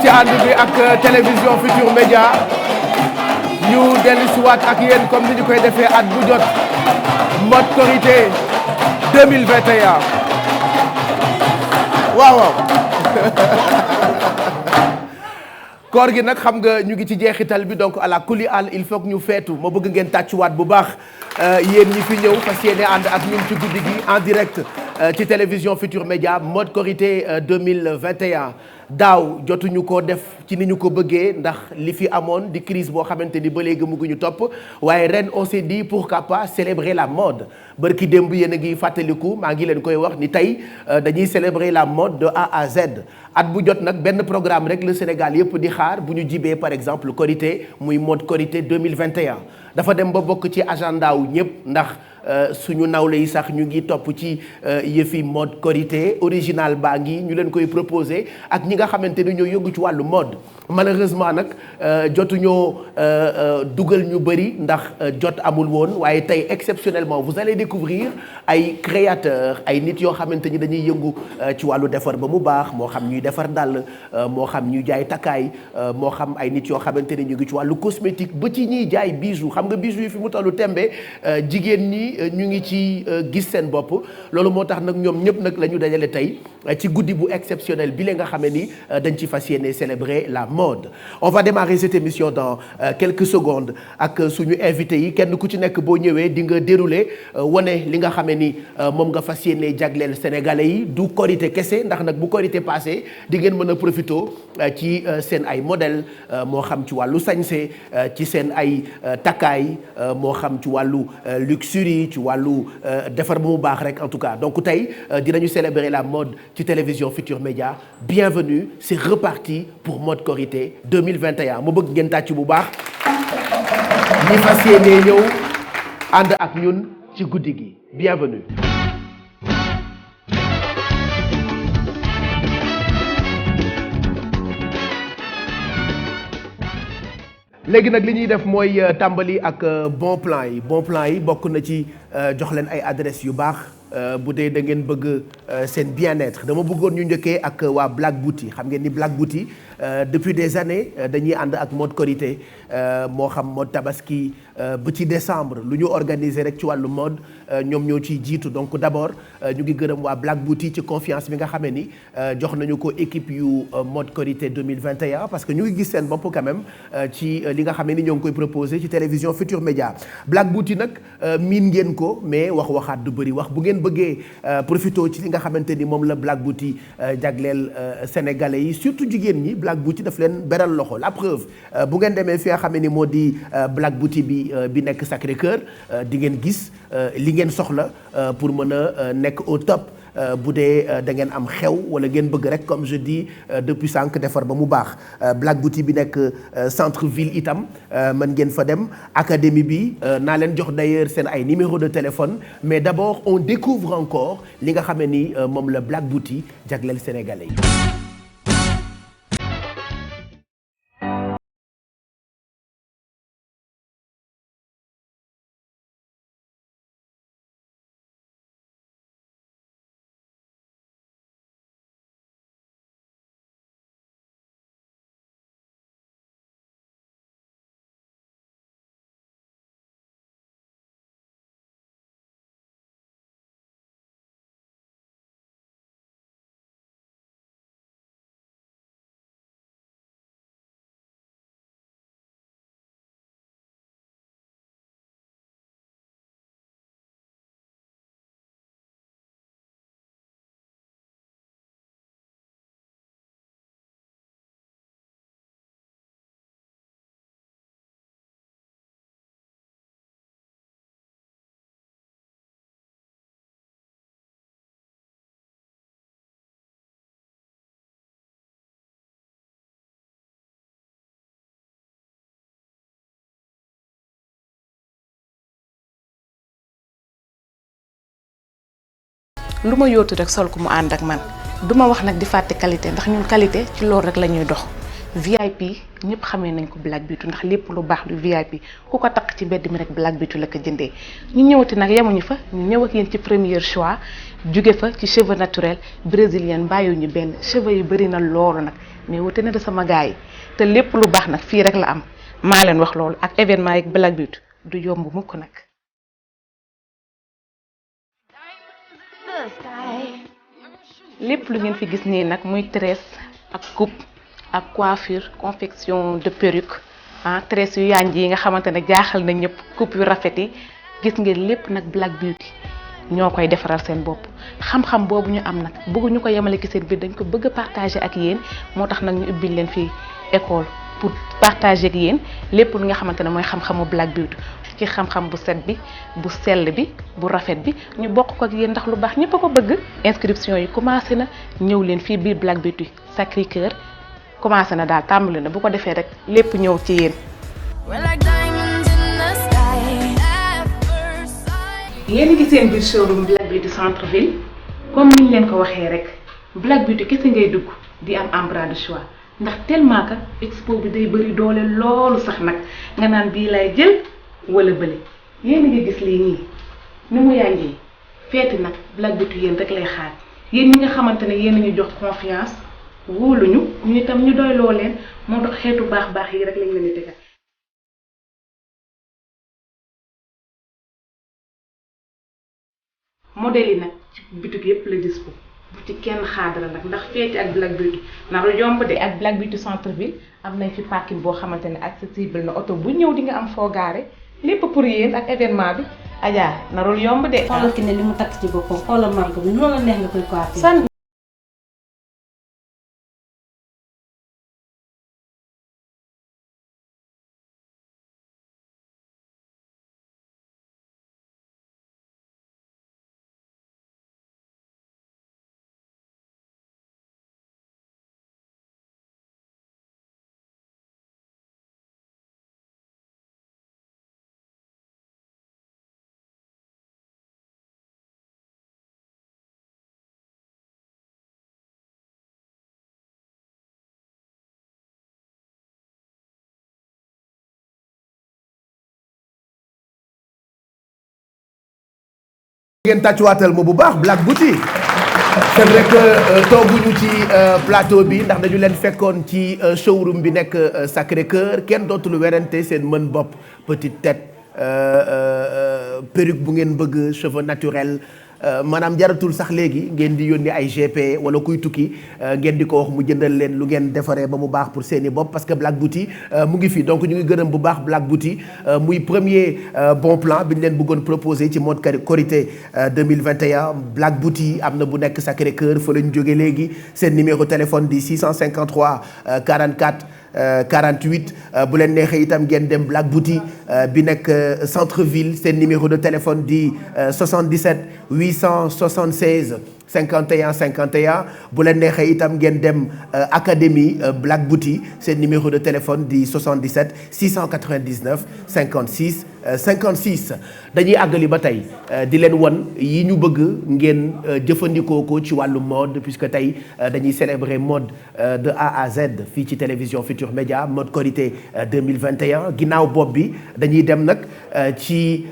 ci ànd bi ak télévision Futur Média ñu dellusiwaat ak yéen comme ni ñu koy defee at bu jot mode Korité 2021 waaw waaw koor gi nag xam nga ñu ngi ci jeexital bi donc à la kuli al il faut que ñu feetu ma bëgg ngeen tàccuwaat bu baax yéen ñi fi ñëw fas yéene ànd ak ñun ci guddi gi en direct ci télévision Futur Média mode Korité 2021 daaw jotuñu ko def ci ni ñu ko bëggee ndax li fi amoon di crise boo xamante ni ba léegi mu ngi ñu topp waaye ren on s'est dit pourquoi pas célébrer la mode barki démb yéen a ngi fàttaliku maa ngi leen koy wax ni tey dañuy célébrer la mode de A à Z at bu jot nag benn programme rek le Sénégal yëpp di xaar bu ñu jibee par exemple Korité muy mode Korité 2021 dafa dem ba bokk ci agenda wu ñëpp ndax suñu nawle yi sax ñu ngi topp ci yëfi mode Korité original baa ngi ñu leen koy proposé ak ñi nga xamante ni ñoo yëngu ci wàllu mode malheureusement nag jotuñoo dugal ñu bëri ndax jot amul woon waaye tey exceptionnellement vous allez découvrir ay créateurs ay nit yoo xamante ni dañuy yëngu ci wàllu defar ba mu baax moo xam ñuy defar dàll moo xam ñuy jaay takkaay moo xam ay nit yoo xamante ni ñu ngi ci wàllu cosmétique ba ci ñiy jaay bijoux xam nga bijoux yi fi mu tollu tembe jigéen ñi ñu ngi ci gis seen bopp loolu moo tax nag ñoom ñëpp nag la ñu dajale tey ci guddi bu exceptionnel bi la nga xamee ni dañ ci fas yéene célébrer la mode. On va démarrer cette émission dans quelques secondes ak suñu invité yi kenn ku ci nekk boo ñëwee di nga dérouler wane li nga xamee ni moom nga fas yéene jagleel sénégalais yi du Korité kese ndax nag bu Korité passé di ngeen mën a profito ci seen ay modèle moo xam ci wàllu sañse ci seen ay takkaay moo xam ci wàllu luxury ci wàllu defar bu mu baax rek en tout cas donc tey dinañu célébrer la mode ci télévision Futur Média bienvenue c'est reparti pour mode Korité 2021 mu bëgg ngeen tàcc bu baax ñi fas yéene ñëw ànd ak ñun ci guddi gi bienvenue. léegi nag li ñuy def mooy tàmbali ak bon plan yi bokk na ci jox leen ay adresse yu baax bu dee da ngeen bëgg seen bien-être dama bëggoon ñu njëkkee ak waa Black Beauty xam ngeen ni Black Beauty depuis des années dañuy ànd ak mode Korité moo xam mode tabaski ba ci décembre lu ñu organiser rek ci wàllu mode ñoom ñoo ciy jiitu donc d'abord ñu ngi gërëm waa Black Beauty ci confiance bi nga xamee ni jox nañu ko équipe yu mode Korité 2021 parce que ñu ngi gis seen bopp quand même ci li nga xamee ni ñoo ngi koy proposé ci télévision Futur Média Black Beauty nag miin ngeen ko mais waxaat du bëri wax bu ngeen bëggee profito ci li nga xamante ni moom la Black Beauty jagleel sénégalais yi surtout jigéen ñi Black Beauty daf leen beral loxo la preuve bu ngeen demee fi nga xam ni moo di Black Beauty bi nekk Sacré-Cœur di ngeen gis li ngeen soxla pour mën a nekk au top bu dee da ngeen am xew wala ngeen bëgg rek comme je dis depuis sànq defar ba mu baax Black Beauty bi nekk centre ville itam mën ngeen fa dem académie bi naa leen jox d'ailleurs seen ay numéro de téléphone mais d'abord on découvre encore li nga xam ni moom la Black Beauty jagleel sénégalais yi. lu ma yóotu rek sol ko mu ànd ak man duma wax nag di fàtte qualité ndax ñun qualité ci loolu rek la ñuy dox VIP ñëpp xamee nañ ko Black Beauty ndax lépp lu baax du VIP ku ko takk ci mbedd mi rek Black Beauty la ko jëndee ñu ñëwati nag yemuñu fa ñu ñëw ak yéen ci premier choix jóge fa ci cheveux naturel brésilien bàyyiwuñu benn cheveux yi bëri na loolu nag mais wute na de sama gars yi te lépp lu baax nag fii rek la am maa leen wax loolu ak événement yeeg Black Beauty du yomb mukk nag. lépp lu ngeen fi gis nii nag muy tresse ak coupe ak coiffure confection de perruque tresse yu yànj yi nga xamante ne jaaxal na ñëpp coupe yu rafet yi gis ngeen lépp nag Black Beauty ñoo koy defaral seen bopp xam-xam boobu ñu am nag bëgguñu ko yemale ki seen biir dañ ko bëgg a partager ak yéen moo tax nag ñu ubbil leen fii école pour partager ak yéen lépp lu nga xamante ne mooy xam-xamu Black Beauty ci xam-xam bu set bi bu sell bi bu rafet bi ñu bokk ko ak yéen ndax lu baax ñëpp a ko bëgg. inscription yi commencé na ñëw leen fii biir Black Beauty Sacré-Cœur commencé na daal tàmbali na bu ko defee rek lépp ñëw ci yéen. yéen a ngi seen biir showroom Black Beauty centre ville comme niñ leen ko waxee rek Black Beauty kese ngay dugg di am embarras de choix ndax tellement que expo bi day bëri doole loolu sax nag nga naan bii lay jël wala bële yéen a ngi gis lii nii ni mu yànjee feeti nag Black Beauty yéen rek lay xaar yéen ñi nga xamante ne yéen a ñu jox confiance wóoluñu ñu itam ñu doy loo leen moo tax xeetu baax yi rek lañ leen di tegal. modèle yi nag ci boutique yépp la dispo bu ci kenn xaadara nag ndax feeti ak Black Beauty naru yomb de ak Black Beauty centre ville am nañ fi parking boo xamante ne accessible na oto bu ñëw di nga am foo gaare lépp pour yéen ak événement bi Adja narul yomb de. xoolal ki ne li mu takk ci boppam xoolal manque bi noonu la neex nga koy coiffé. ngeen tàccuwaatal ma bu baax Black Beauty c'est vrai que tooguñu ci plateau bi ndax dañu leen fekkoon ci showroom bi nekk Sacré-Cœur kenn dootul werante seen mën bopp petite tête perruque bu ngeen bëgg cheveux naturels maanaam jaratul sax léegi ngeen di yónni ay GP wala kuy tukki ngeen di ko wax mu jëndal leen lu ngeen defaree ba mu baax pour seeni bopp parce que Black Beauty mu ngi fi donc ñu ngi gërëm bu baax Black Beauty muy premier bon plan bi ñu leen bëggoon proposé ci mode Korité 2021 Black Beauty am na bu nekk Sacré-Cœur fa la ñu jógee léegi seen numéro téléphone di 653 44 48 bu leen neexee itam ngeen dem Black Beauty bi nekk centre ville seen numéro de téléphone di 77 876 51 51 bu leen neexee itam ngeen dem académie Black Beauty seen numéro de téléphone di 77 699 56 56 dañuy àggali ba tey di leen won yi ñu bëgg ngeen jëfandikoo ko ci wàllu mode puisque tey dañuy célébrer mode de A à Z fii ci télévision Futur Média mode Korité 2021 ginnaaw bopp bi dañuy dem nag ci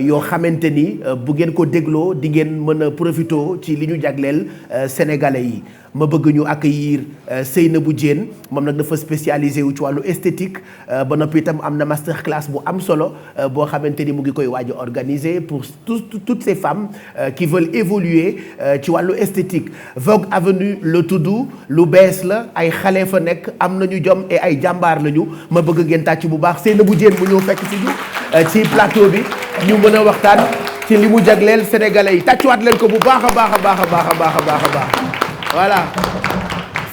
yoo xamante ni bu ngeen ko dégloo di ngeen mën a profité ci li ñu jagleel sénégalais yi ma bëgg ñu accueillir Seynabou Diène moom nag dafa spécialisé wu ci wàllu esthétique ba noppi itam am na master class bu am solo boo xamante ni mu ngi koy waaj a organiser pour toutes ces femmes qui veulent évoluer ci wàllu esthétique Vogue Avenue la tudd lu bees la ay xale fa nekk am nañu jom et ay jàmbaar lañu ma bëgg ngeen tàcc bu baax Seynabou Diène mu ñëw fekk si ñu ci plateau bi ñu mën a waxtaan ci li mu jagleel sénégalais yi tàccuwaat leen ko bu baax a baax a baax a baax a baax a baax a baax voilà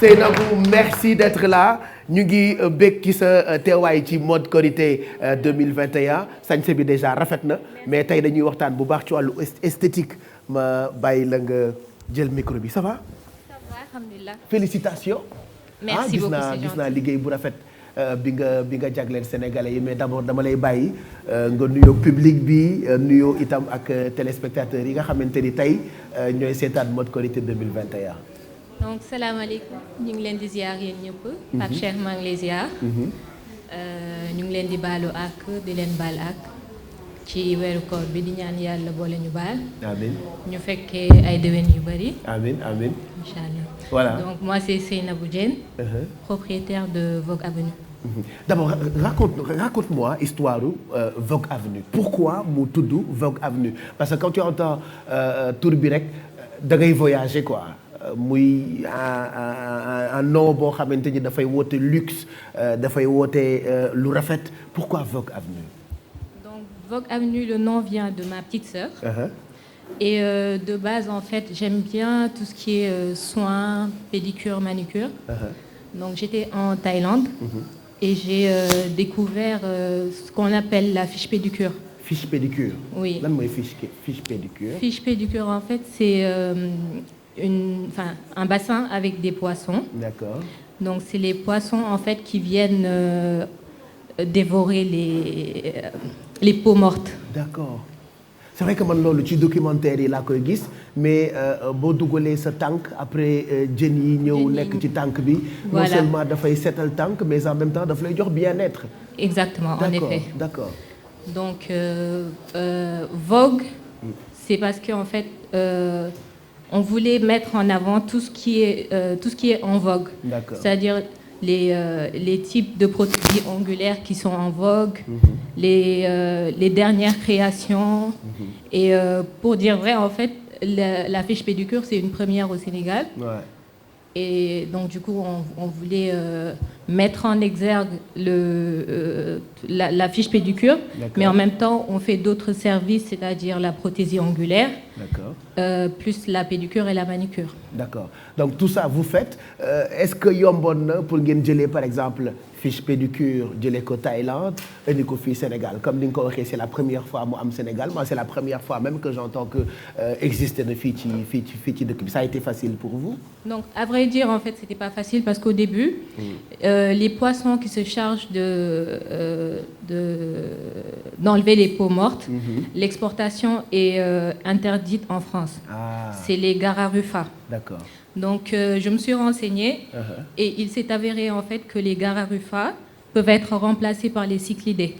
Seynabou merci d'être là ñu ngi bég ci sa teewaay ci mode Korité 2021 sañse bi déjà rafet na mais tey dañuy waxtaan bu baax ci wàllu esthétique ma bàyyi la nga jël micro bi ça va. Ça va alhamdulilah. Félicitations. Merci beaucoup gis naa liggéey bu rafet bi nga jagleel sénégalais yi mais d'abord dama lay bàyyi nga nuyoo public bi nuyoo itam ak téléspectateurs yi nga xamante ni tey ñooy seetaan mode Korité 2021. donc salaamaaleykum ñu ngi leen di ziar yéen ñëpp. Pape Cheikh maa ngi lay ziar. ñu ngi leen di baalu ak di leen baal ak ci weeru koor bi di ñaan yàlla boole ñu baal. amiin. ñu fekkee ay déwén yu bari. amiin amiin. Incha allah. Voilà. Donc moi c'est Seynabou Diène, propriétaire de Vogue Avenue. D'abord raconte-moi histoire Vogue Avenue. Pourquoi mu tudd Vogue Avenue? Parce que quand tu entends tur bi rek da ngay voyager quoi. Muy un nom boo xamante ni dafay woote luxe, dafay woote lu rafet. Pourquoi Vogue Avenue? Donc Vogue Avenue, le nom vient de ma petite sœur. Et de base, en fait, j'aime bien tout ce qui est soins, pédicure, manucure. Donc j'étais en Thaïlande et j'ai découvert ce qu'on appelle la fiche pédicure. Fiche pédicure. Oui. Lan mooy fiche pédicure. Fiche pédicure, en fait, c'est un bassin avec des poissons. D'accord. Donc c'est les poissons, en fait, qui viennent dévorer les peaux mortes. D'accord. C'est vrai que man loolu ci documentaire yi laa koy gis mais boo dugalee sa tànk après jën yi ñëw nekk ci tànk bi. Voilà. Non seulement dafay setal tànk mais en même temps daf lay jox bien-être. Exactement, en effet. D'accord. Donc Vogue, c'est parce qu'en fait on voulait mettre en avant tout ce qui est en vogue. D'accord. C'est-à-dire les types de prothésies ongulaires qui sont en vogue, les dernières créations. Et pour dire vrai, en fait, la fiche pédicure, c'est une première au Sénégal. Ouais. Et donc, du coup, on voulait mettre en exergue la fiche pédicure, mais en même temps, on fait d'autres services, c'est-à-dire la prothésie ongulaire, plus la pédicure et la manicure. D'accord. Donc, tout ça, vous faites. Est-ce que yomboon na pour ngeen jëlee, par exemple, fiche pédicure jëlee ko Thaïlande indi ko fii Sénégal comme ni nga ko waxee c'est la première fois mu am Sénégal moi c'est la première fois même que j'entends que existé na fii ci dëkk bi ça a été facile pour vous? Donc à vrai dire en fait c'était pas facile parce qu'au début les poissons qui se chargent d'enlever les peaux mortes, l'exportation est interdite en France. C'est les Gararufa. D'accord. Donc je me suis renseignée et il s'est avéré en fait que les Gararufa peuvent être remplacés par les cyclidés.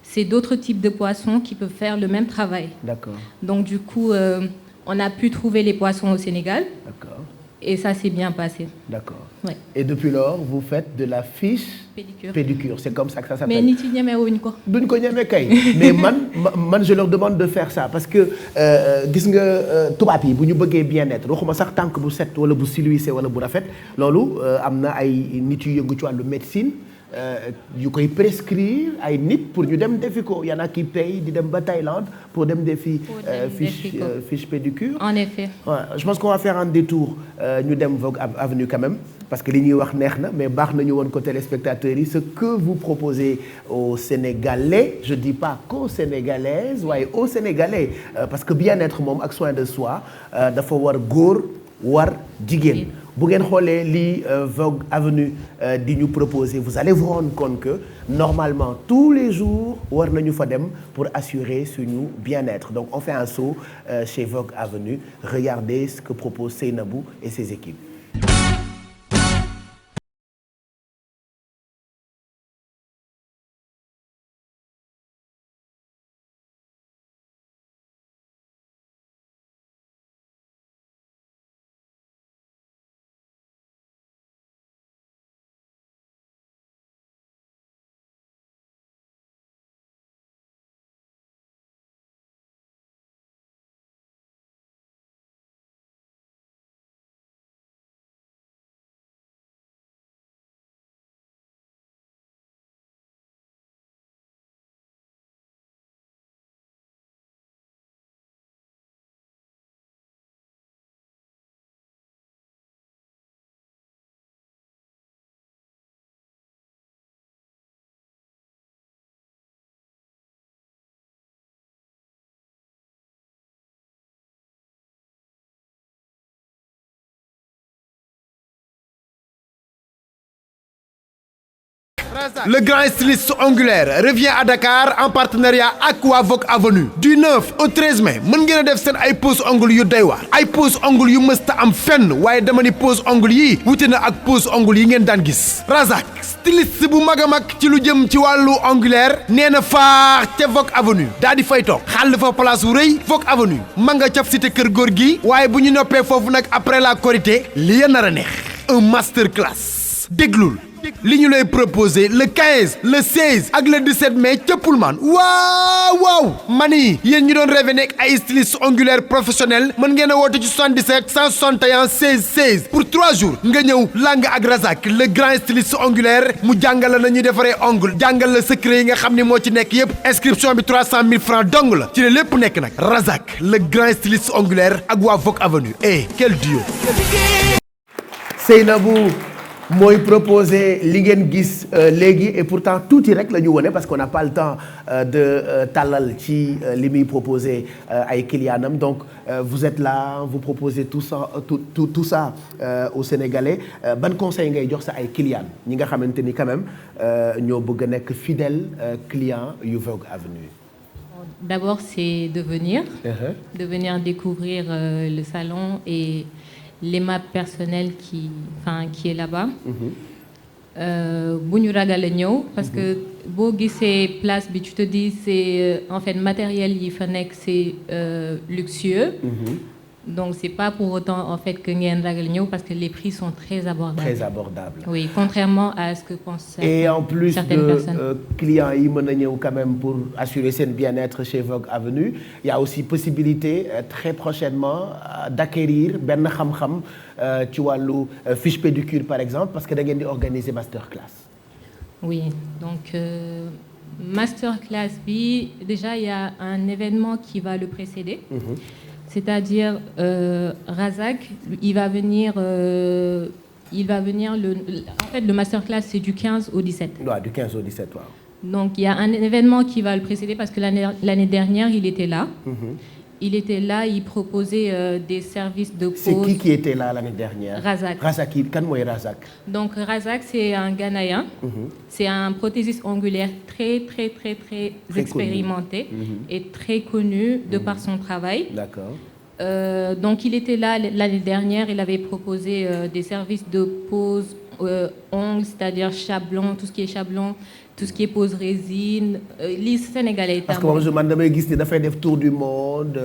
C'est d'autres types de poissons qui peuvent faire le même travail. D'accord. Donc du coup on a pu trouver les poissons au Sénégal. D'accord. Et ça s'est bien passé. D'accord. Ouais. Et depuis lors, vous faites de la fiche pédicure. C'est comme ça que ça s'appelle. Mais nit yi ñemewuñ ko. duñ ko ñeme kay. Mais man je leur demande de faire ça parce que gis nga tubaab yi bu ñu bëggee bien-être waxuma sax tànk bu set wala bu siluissé wala bu rafet loolu am na ay nit yu yëngu ci wàllu médecine yu koy prescrire ay nit pour ñu dem defi ko y en a qui paye di dem ba Thaïlande pour dem defi fiche pédicure. En effet. Ouais, je pense qu'on va faire un détour ñu dem Vogue Avenue quand même parce que li ñuy wax neex na mais baax nañu woon ko téléspectateurs yi ce que vous proposez aux Sénégalais je dis pas qu'aux Sénégalaises waaye aux Sénégalais parce que bien-être moom ak soin de soi dafa war góor war jigéen. bu ngeen xoolee lii Vogue Avenue di ñu proposer vous allez vous rendre compte que normalement tous les jours war nañu fa dem pour assurer suñu bien-être donc on fait un saut chez Vogue Avenue regardez ce que propose Seynabou et ses équipes. le grand styliste ongulaire revient à Dakar en partenariat ak waa Vogue Avenue du 9 au 13 mai mën ngeen a def seen ay pose ongle yu doy waar ay pose ongle yu mësta am fenn waaye dama ni pose ongle yi wuute na ak pose ongle yi ngeen daan gis Razak styliste bu mag a mag ci lu jëm ci wàllu ongulaire nee na faax ca Vogue Avenue daa di fay toog xàll fa place wu rëy Vogue Avenue ma nga ca cité kër góor gi waaye bu ñu noppee foofu nag après la Korité li ya nar a neex un master class déglul li ñu lay proposé le 15 le 16 ak le 17 mai ca Pullman waaw mani yéen ñu doon rêvé nekk ay styliste ongulaire professionnel mën ngeen a woote ci 77 161 16 16 pour 3 jours nga ñëw lang ak Razak le grand styliste ongulaire mu jàngal la na ñuy defaree ongle jàngal la secret yi nga xam ne moo ci nekk yépp inscription bi 300 000 francs dong la ci la lépp nekk nag Razak le grand styliste ongulaire ak waa Vogue Avenue quel duo. Seynabou mooy proposé li ngeen gis léegi et pourtant tuuti rek la ñu wone parce qu'on n'a pas le temps de tàllal ci li muy proposé ay clientam donc vous êtes là vous proposez tout ça tout ça aux Sénégalais ban conseil ngay jox sa ay clients ñi nga xamante ni quand même ñoo bëgg a nekk fidèle client yu Vogue Avenue. D'abord c'est de venir découvrir le salon et l'aimable personnel qui est là-bas. Bu ñu ragal a ñëw parce que boo gisee place bi tu te dis c'est en fait matériel yi fa nekk c'est luxueux. Donc c'est pas pour autant en fait que ngeen ragal ñëw parce que les prix sont très abordables. Très abordables. Oui, contrairement à ce que pensent et en plus certaines personnes. Clients yi mën a ñëw quand même pour assurer seen bien-être chez Vogue Avenue. Il y a aussi possibilité très prochainement d'acquérir benn xam-xam ci wàllu fiche pédicure par exemple parce que da ngeen di organiser masterclass. Oui, donc masterclass bi déjà il y a un événement qui va le précéder. C'est-à-dire Razak, il va venir en fait le masterclass c'est du 15 au 17. Ouais, du 15 au 17 waaw. Donc il y a un événement qui va le précéder parce que l'année dernière il était là. Il était là, il proposait des services de pose. C'est qui était là l'année dernière? Razak. Razak kan mooy Razak? Donc Razak c'est un Ghanéen. C'est un prothésiste ongulaire très expérimenté et très connu de par son travail. D'accord. Donc il était là l'année dernière, il avait proposé des services de pose ongles, c'est-à-dire chablon, tout ce qui est chablon, tout ce qui est pose résine. Les Sénégalais parce que man damay gis ni dafay def tour du monde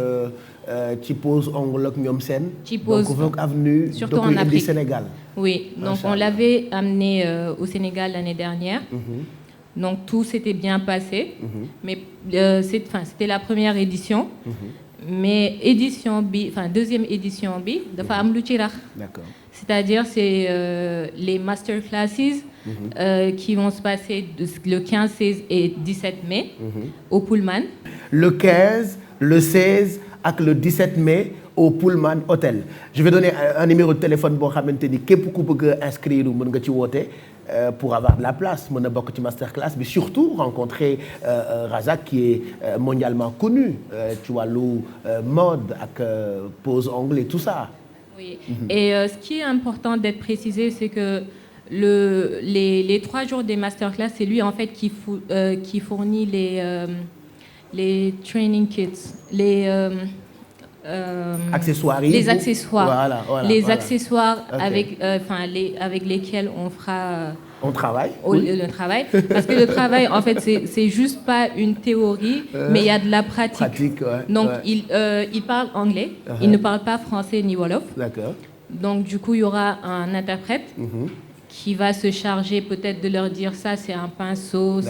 ci pose ongle ak ñoom seen. ci pose donc Vogue Avenue. surtout en Afrique Sénégal. Oui, donc on l'avait amené au Sénégal l'année dernière. Donc tout s'était bien passé. Mais c'était la première édition. Mais deuxième édition bi dafa am lu ci rax. D'accord. C'est-à-dire c'est les masterclasses qui vont se passer le 15, 16 et 17 mai au Pullman. Le 15, le 16 ak le 17 mai au Pullman Hotel. Je vais donner un numéro de téléphone boo xamante ni képp ku bëgg a inscrire mën nga ci woote pour avoir de la place mën a bokk ci masterclass bi surtout rencontrer Razak qui est mondialement connu ci wàllu mode ak pose ongle et tout ça. Oui. Et ce qui est important d'être précisé, c'est que les 3 jours des masterclass, c'est lui en fait qui fournit les training kits, les accessoires. Les accessoires. Voilà. Accessoires okay. avec lesquels on fera. On travaille. Le travail. Parce que le travail, en fait, c'est juste pas une théorie, mais il y a de la pratique. Ouais, donc, ouais. il parle anglais. Il ne parle pas français ni wolof. D'accord. Donc, du coup, il y aura un interprète qui va se charger peut-être de leur dire ça, c'est un pinceau.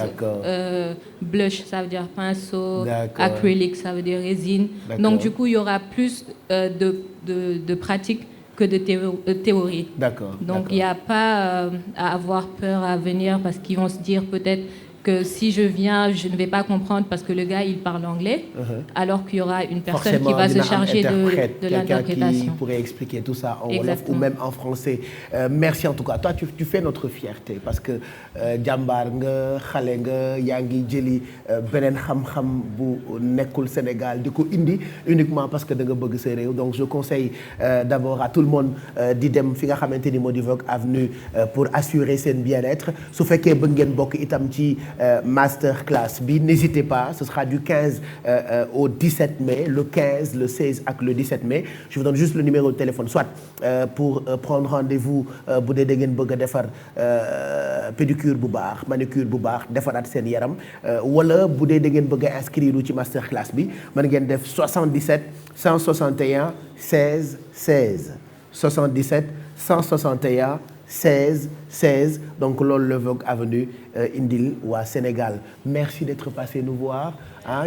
Blush, ça veut dire pinceau. Acrylique, ça veut dire résine. Donc, du coup, il y aura plus de pratique que de théorie. D'accord. Donc il n'y a pas à avoir peur à venir parce qu'ils vont se dire peut-être que si je viens, je ne vais pas comprendre parce que le gars, il parle anglais, alors qu'il y aura une personne qui va se charger de l'interprétation. Qui pourrait expliquer tout ça en wolof Exactement. ou même en français. Merci en tout cas. Toi, tu fais notre fierté parce que jàmbaar nga xale nga yaa ngi jëli beneen xam-xam bu nekkul Sénégal di ko indi uniquement parce que da nga bëgg sa réew. Donc je conseille d'abord à tout le monde di dem fi nga xamante ni moo di Vogue Avenue pour assurer seen bien-être. Su fekkee bëgg ngeen bokk itam ci masterclass bi n'hésitez pas, ce sera du 15 au 17 mai, le 15, le 16 ak le 17 mai. Je vous donne juste le numéro de téléphone, soit pour prendre rendez-vous bu dee da ngeen bëgg a defar pédicure bu baax, manucure bu baax, defaraat seen yaram, wala bu dee da ngeen bëgg a inscrire ci masterclass bi mën ngeen def 77 161 16 16 77 161 16 16 donc loolu le Vogue Avenue indil waa Sénégal. Merci d'être passé nous voir.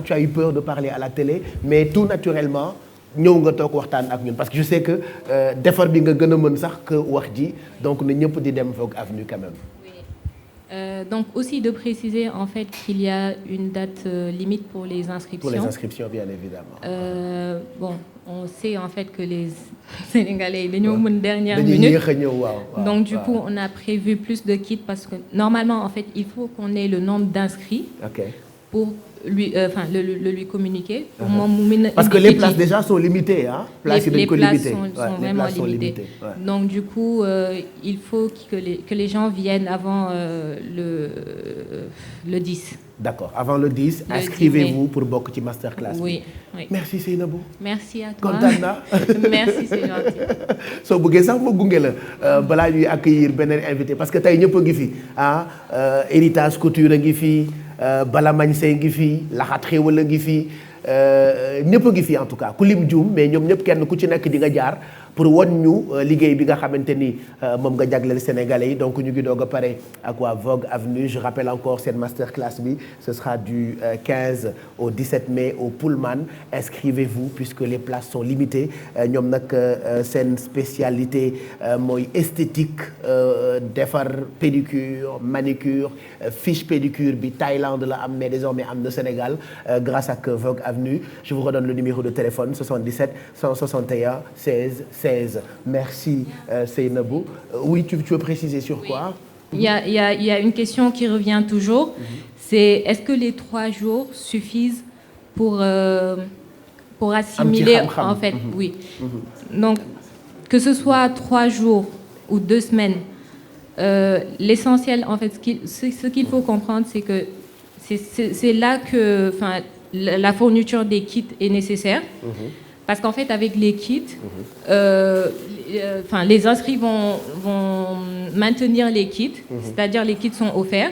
Tu as eu peur de parler à la télé mais tout naturellement ñëw nga toog waxtaan ak ñun parce que je sais que defar bi nga gën a mën sax que wax ji donc na ñëpp di dem Vogue Avenue quand même. Donc aussi de préciser en fait qu'il y a une date limite pour les inscriptions. Pour les inscriptions bien évidemment. Bon, on sait en fait que les Sénégalais dañoo mën dernière dañuy minute. yéex a ñëw waaw. Donc du coup on a prévu plus de kits parce que normalement en fait il faut qu'on ait le nombre d'inscrits pour lui lui communiquer. Pour moom mu mën a parce que les places déjà sont limitées hein. Les places sont vraiment limitées. Donc du coup il faut que les gens viennent avant le 10. D'accord, avant le 10, inscrivez-vous pour bokk ci masterclass. Oui. Merci Seynabou. Merci à toi. Kontaan naa. Merci, c'est gentil. soo bëggee sax ma gunge la balaa ñuy accueillir beneen invité parce que tey ñëpp a ngi fi héritage couture a ngi fi Bala Mañse ngi fi Laxat Xéwal a ngi fi ñëpp a ngi fi en tout cas ku lim juum mais ñoom ñëpp kenn ku ci nekk di nga jaar pour won ñu liggéey bi nga xamante ni moom nga jagleel Sénégalais yi donc ñu ngi doog a pare ak waa Vogue Avenue. Je rappelle encore cette masterclass bi ce sera du 15 au 17 mai au Pullman. Inscrivez-vous puisque les places sont limitées. ñoom nag seen spécialité mooy esthétique defar pédicure manicure fiche pédicure bi Thaïlande la am mais désormais am na Sénégal grâce ak Vogue Avenue. Je vous redonne le numéro de téléphone 77 161 16 16. Merci Seynabou. Oui, tu veux préciser sur quoi? Il y a une question qui revient toujours. C'est est-ce que les 3 jours suffisent pour assimiler en fait? Oui. Donc que ce soit 3 jours ou 2 semaines, l'essentiel en fait ce qu'il faut comprendre c'est que c'est là que la fourniture des kits est nécessaire. Parce qu'en fait, avec les kits, les inscrits vont maintenir les kits, c'est-à-dire les kits sont offerts.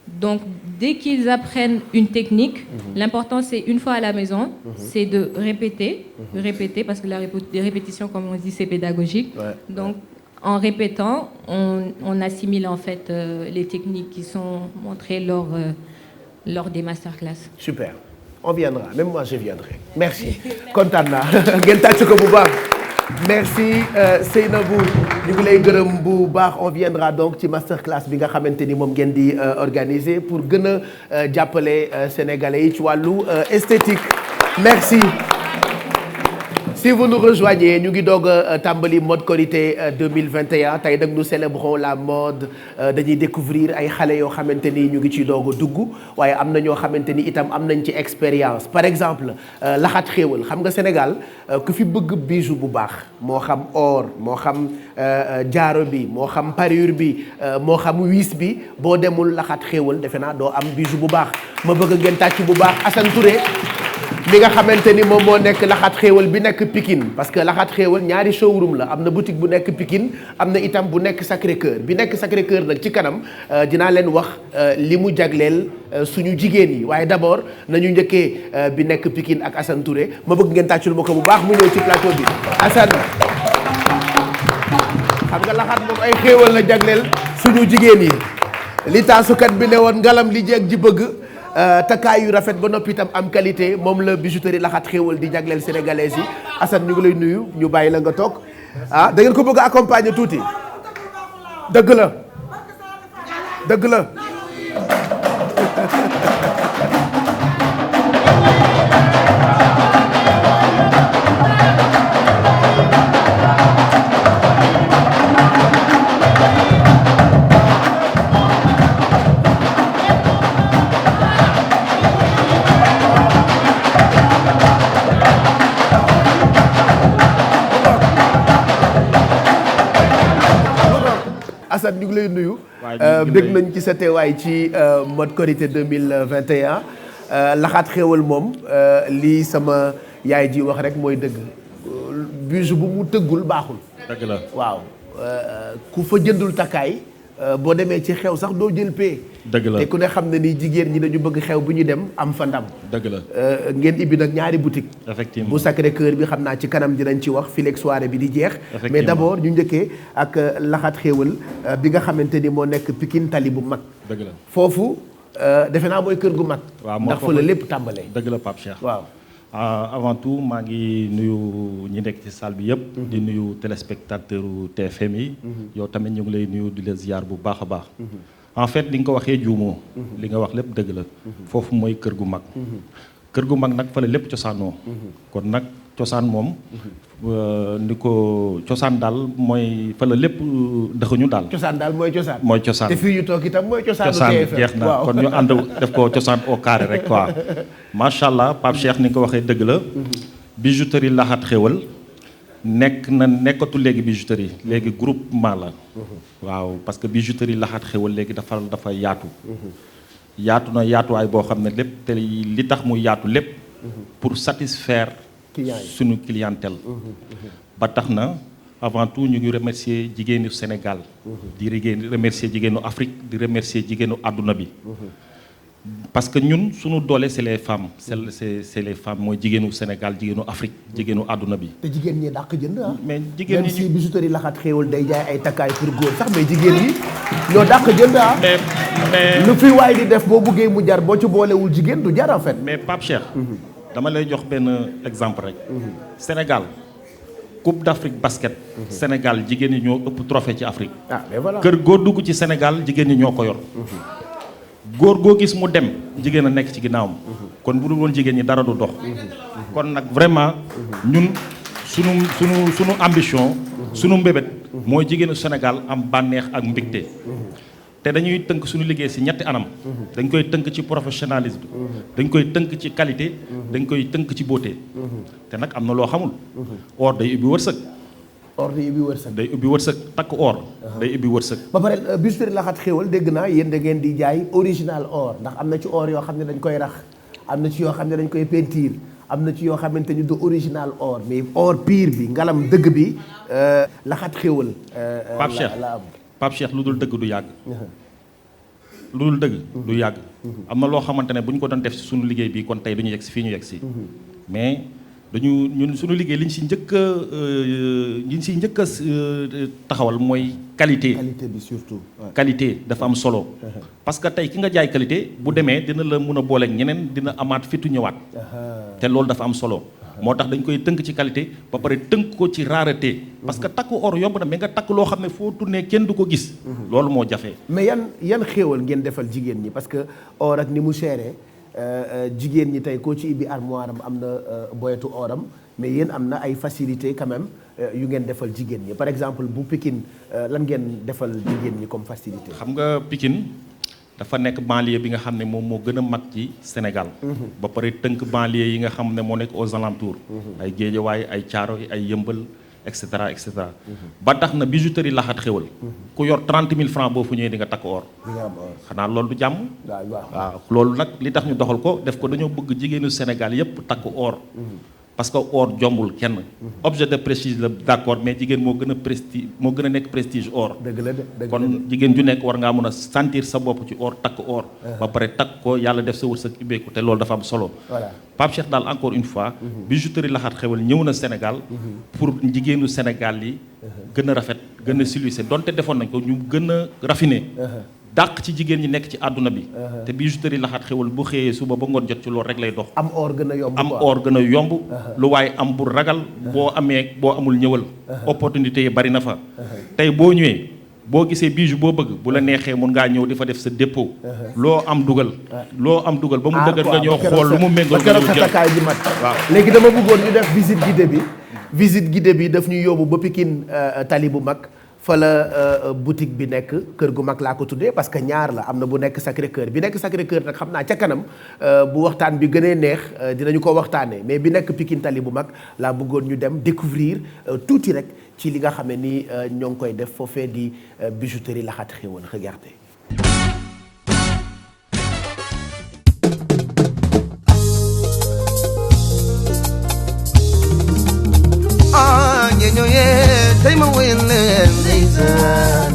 Donc, dès qu'ils apprennent une technique, l'important c'est une fois à la maison, c'est de répéter, parce que les répétitions, comme on dit, c'est pédagogique. Donc, en répétant, on assimile en fait les techniques qui sont montrées lors des masterclass. Super. On viendra, même moi je viendrai. Merci. Kontaan naa ngeen tàcc ko bu baax. Merci Seynabou ñu ngi lay gërëm bu baax. On viendra donc ci masterclass bi nga xamante ni moom ngeen di organiser pour gën a jàppale Sénégalais yi ci wàllu esthétique. Merci. Si vous nous rejoignez ñu ngi doog a tàmbali mode Korité 2021 tey nag nous célébrons la mode dañuy découvrir ay xale yoo xamante ni ñu ngi ciy doog a dugg waaye am na ñoo xamante ni itam am nañ ci expérience. Par exemple Laxat Xéwal xam nga Sénégal ku fi bëgg bijou bu baax moo xam or moo xam jaaro bi moo xam parure bi moo xam wiis bi boo demul Laxat Xéwal defe naa doo am bijou bu baax. Ma bëgg ngeen tàcc bu baax Assane Touré mi nga xamante ni moom moo nekk Laxat Xéwal bi nekk Pikine parce que Laxat Xéwal ñaari showroom la am na boutique bu nekk Pikine am na itam bu nekk Sacré-Cœur bi nekk Sacré-Cœur nag ci kanam dinaa leen wax li mu jagleel suñu jigéen yi waaye d'abord nañu njëkkee bi nekk Pikine ak Assane Touré ma bëgg ngeen tàccul ma ko bu baax mu ñëw ci plateau bi. Assane xam nga Laxat moom ay xéewal la jagleel suñu jigéen yi li taasukat bi ne woon ngalam li jeeg ji bëgg. Takkaay yu rafet ba noppi itam am qualité moom la bijouterie Laxat Xéwal di jagleel sénégalais yi. Assane ñu ngi lay nuyu ñu bàyyi la nga toog da ngeen ko bëgg a accompagner tuuti dëgg la Assane ñu ngi lay nuyu. waaw bëgg nañ ci sa teewaay ci mode Korité 2021 laxaat xéewal moom lii sama yaay ji wax rek mooy dëgg Bijou bu mu tëggul baaxul. dëgg la waaw ku fa jëndul takkaay boo demee ci xew sax doo jël pee. dëgg la te ku ne xam ne ni jigéen ñi dañu bëgg xew bu ñu dem am fa ndam. dëgg la ngeen ibbi nag ñaari boutique effectivement bu Sacré Cœur bi xam naa ci kanam dinañ ci wax fileeg soirée bi di jeex. mais d'abord ñu njëkkee ak laxaat xéewal bi nga xamante ni moo nekk Pikine tali bu mag. dëgg la foofu defe naa mooy kër gu mag. waaw ndax fa la lépp tàmbalee. dëgg la Pape Cheikh. waaw. avant tout maa ngi nuyu ñi nekk ci salle bi yëpp. di nuyu téléspectateur TFM yi. yow tamit ñu ngi lay nuyu di la ziar bu baax a baax. en fait li nga ko waxee juumoo. li nga wax lépp dëgg la. foofu mooy kër gu mag. kër gu mag nag fa la lépp cosaanoo. kon nag cosaan moom. ni ko cosaan daal mooy fa la lépp dëxuñu daal. cosaan daal mooy cosaan. mooy cosaan te fii ñu toog itam mooy cosaanu cosaan TFM jeex na kon ñu ànd def ko cosaan au carré rek quoi. macha allah Pape Cheikh ni nga ko waxee dëgg la. bijouterie laxaat xéwal nekkatul léegi bijouterie léegi groupement la. waaw parce que bijouterie laxaat xéwal léegi dafa yaatu. yaatu na yaatuwaay boo xam ne lépp te li tax mu yaatu lépp. pour satisfaire. suñu clientèle. ba tax na avant tout ñu ngi remercier jigéenu Sénégal. di remercier jigéenu Afrique di remercier jigéenu àdduna bi. parce que ñun suñu doole c'est les femmes c'est les femmes mooy jigéenu Sénégal jigéenu Afrique jigéenu àdduna bi. te jigéen ñi dàq jënd ah. mais jigéen ñi même si bijouterie laxaat xéewal day jaay ay takkaay pour góor sax mais jigéen ñi ñoo dàq jënd ah. mais lu fi waay di def boo buggee mu jar boo ci boolewul jigéen du jar en fait. mais Pape Cheikh. dama lay jox benn exemple rek. Sénégal Coupe d'Afrique basket. Sénégal jigéen ñi ñoo ëpp trophée ci Afrique. ah mais voilà kër góor dugg ci Sénégal jigéen ñi ñoo ko yor. góor goo gis mu dem jigéen a nekk ci ginnaawam. kon bu dul woon jigéen ñi dara du dox. kon nag vraiment ñun sunu ambition. sunu mbébét mooy jigéenu Sénégal am bànneex ak mbégte. te dañuy tënk suñu liggéey ci ñetti anam. dañ koy tënk ci professionnalisme. dañ koy tënk ci qualité. dañ koy tënk ci beauté. te nag am na loo xamul. or day ubbi wërsëg. or day ubbi wërsëg. day ubbi wërsëg takk or. day ubbi wërsëg. ba pare bijouterie laxaat xéewal dégg naa yéen da ngeen di jaay original or ndax am na ci or yoo xam ne dañ koy rax am na ci yoo xam ne dañ koy peinture am na ci yoo xamante ni du original or mais or pire bi ngalam dëgg bi laxaat xéewal. Pape Cheikh la am. Pape Cheikh lu dul dëgg du yàgg. lu dul dëgg du yàgg. am na loo xamante ne bu ñu ko doon def ci suñu liggéey bi kon tey duñu yegg si fii ñu yegg si. mais ñun suñu liggéey li ñu si njëkk a taxawal mooy qualité. qualité bi surtout. qualité dafa am solo. parce que tey ki nga jaay qualité bu demee dina la mën a booleeg ñeneen dina amaat fitu ñëwaat. te loolu dafa am solo. moo tax dañ koy tënk ci qualité ba pare tënk ko ci rareté. parce que takk or yomb na mais nga takk loo xam ne foo tourné kenn du ko gis. loolu moo jafe. mais yan xéewal ngeen defal jigéen ñi parce que or ak ni mu chéré jigéen ñi tey koo ci ibbi armoire am na boyetu oram mais yéen am na ay facilité quand même yu ngeen defal jigéen ñi par exemple bu Pikine lan ngeen defal jigéen ñi comme facilité. xam nga Pikine dafa nekk banlieue bi nga xam ne moom moo gën a mag ci Sénégal. ba pare tënk banlieue yi nga xam ne moo nekk aux alentours. ay Guédiawaye ay Thiaroye ay Yëmbal et cetera et cetera. ba tax na bijouterie laxaat xéwal. ku yor 30 000 francs boo fu ñëwee di nga takk or. di nga am or xanaa loolu du jàmm. waaw loolu nag li tax ñu doxal ko def ko dañoo bëgg jigéenu Sénégal yépp takk or. parce que or jombul kenn. objet de prestige la d'accord mais jigéen moo gën a nekk prestige or. dëgg la de kon jigéen ju nekk war ngaa mën a sentir sa bopp ci or takk or. ba pare takk ko yàlla def sa wërsëg ubbeeku te loolu dafa am solo. voilà Pape Cheikh daal encore une fois. bijouterie laxaat xewal ñëw na Sénégal. pour jigéenu Sénégal yi. gën a rafet gën a siluissé donte defoon nañ ko ñu gën a raffiné. dàq ci jigéen ñi nekk ci àdduna bi. te bijouterie laxaat xewal bu xëyee suba ba ngoon jot ci loolu rek lay dox. am or gën a yomb am or gën a yomb. lu waaye am bu ragal. boo amul ñëwal. opportunité yi bari na fa. tey boo ñëwee boo gisee bijou boo bëgg bu la neexee mun ngaa ñëw di fa def sa dépôt. loo am dugal. loo am dugal ba mu dëgër nga ñëw xool lu mu méngóol nga ñëw jël takkaay bi mat. waaw léegi dama bëggoon ñu def visite guidée bi. visite guidée bi daf ñu yóbbu ba Pikine tali bu mag fa la boutique bi nekk kër gu mag laa ko tuddee parce que ñaar la am na bu nekk Sacré Cœur bi nekk Sacré Cœur nag xam naa ca kanam bu waxtaan bi gënee neex dinañu ko waxtaanee mais bi nekk Pikine tali bu mag laa bëggoon ñu dem découvrir tuuti rek ci li nga xam ne ni ñoo ngi koy def foofee di bijouterie Laxaat Xéwal regardez. ñeño yee tey ma wéyal leen ndeysaan